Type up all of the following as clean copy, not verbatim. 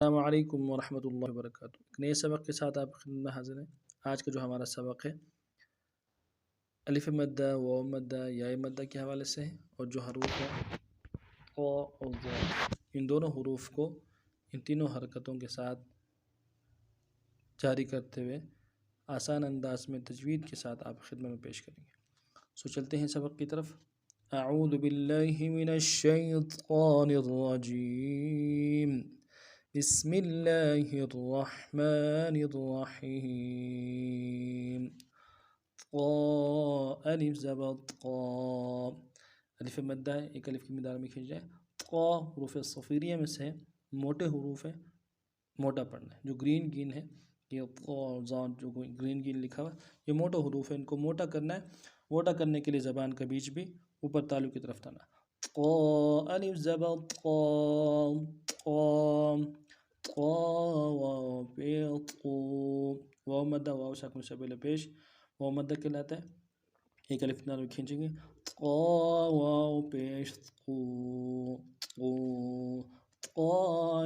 السلام علیکم ورحمۃ اللہ وبرکاتہ۔ ایک نئے سبق کے ساتھ آپ کی خدمت میں حاضر ہیں۔ آج کا جو ہمارا سبق ہے الف مدہ، واو مدہ، یا مدہ کے حوالے سے ہے، اور جو حروف ہیں قا اور ضا، ان دونوں حروف کو ان تینوں حرکتوں کے ساتھ جاری کرتے ہوئے آسان انداز میں تجوید کے ساتھ آپ کی خدمت میں پیش کریں گے۔ چلتے ہیں سبق کی طرف۔ اعوذ باللہ من الشیطان الرجیم، بسم اللہ الرحمن الرحیم۔ طا، الف زبر طا، الف مدہ ہے، ایک الف کی مقدار میں کھینچ جائے۔ طا حروف صفیریہ میں سے موٹے حروف ہیں، موٹا پڑھنا ہے۔ جو گرین گین ہے، یہ طا ذات جو گرین گین لکھا ہوا یہ موٹا حروف ہے، ان کو موٹا کرنا ہے۔ موٹا کرنے کے لیے زبان کا بیچ بھی اوپر تالو کی طرف تانا۔ طا، الف زبر طا، طا، طا، واو پیش طو، واو مدہ، واو ساکن سے پہلے پیش، واو مدہ کہلاتا ہے۔ ایک الف نال میں کھینچیں گے، طا واو پیش طو، طو، طا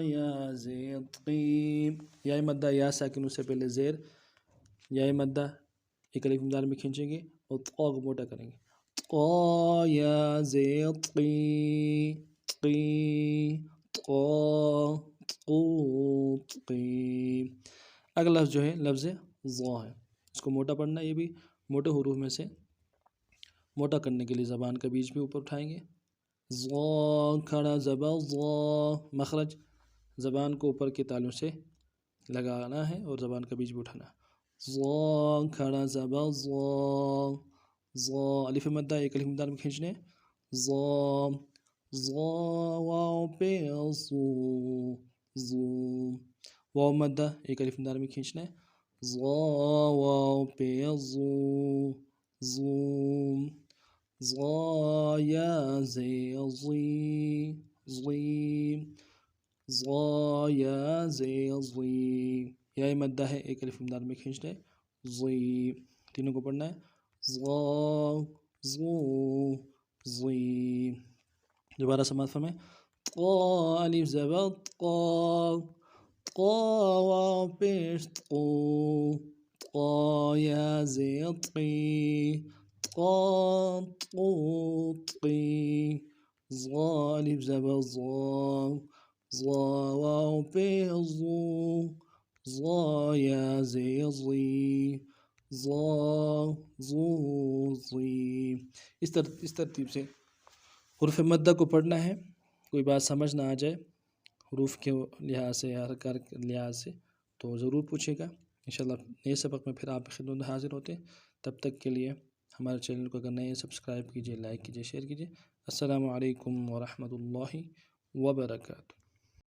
یا زیر قیم، یا مدہ، یا ساکن سے پہلے زیر، یا مدہ ایک الف نال میں کھینچیں گے اور طا کو موٹا کریں گے۔ طا یا زیر قی، قی، طا، طو، قی۔ اگلا لفظ جو ہے لفظ ضا ہے، اس کو موٹا پڑھنا ہے۔ یہ بھی موٹے حروف میں سے موٹا کرنے کے لیے زبان کا بیچ بھی اوپر اٹھائیں گے۔ ضا، کھڑا زبر ضا، مخرج زبان کو اوپر کے تالوں سے لگانا ہے اور زبان کا بیچ بھی اٹھانا ہے۔ ضا، کھڑا زبر ضا، ضا، الف مدہ، ایک الف مقدار میں کھینچنے۔ ضا، ضا واو پیش ضو، ضو، واو مدہ، ایک الف مقدار میں کھینچنا ہے۔ ضا واو پیش ضو، ضو، ضا یا زیر ضی، ضی، ضا یا زیر ضی، یا مدہ ہے، ایک الف مقدار میں کھینچنا ہے۔ ضی، تینوں کو پڑھنا ہے۔ ضا، ضو، ضی۔ دوبارہ سماعت فرمائیں۔ طا، الف زبر طا، طا واو پیش طو، طا یا زیر طی، طا، طو، طی۔ ضا، الف زبر ضا، ضا واو پیش ضو، ضا یا زیر ضی، ضا، ضو، ضی۔ اس ترتیب سے حروف مدہ کو پڑھنا ہے۔ کوئی بات سمجھ نہ آ جائے حروف کے لحاظ سے یا حرکات کے لحاظ سے تو ضرور پوچھے گا۔ انشاءاللہ نئے سبق میں پھر آپ کی خدمت میں حاضر ہوتے ہیں۔ تب تک کے لیے ہمارے چینل کو اگر نئے سبسکرائب کیجیے، لائک کیجیے، شیئر کیجیے۔ السلام علیکم ورحمۃ اللہ وبرکاتہ۔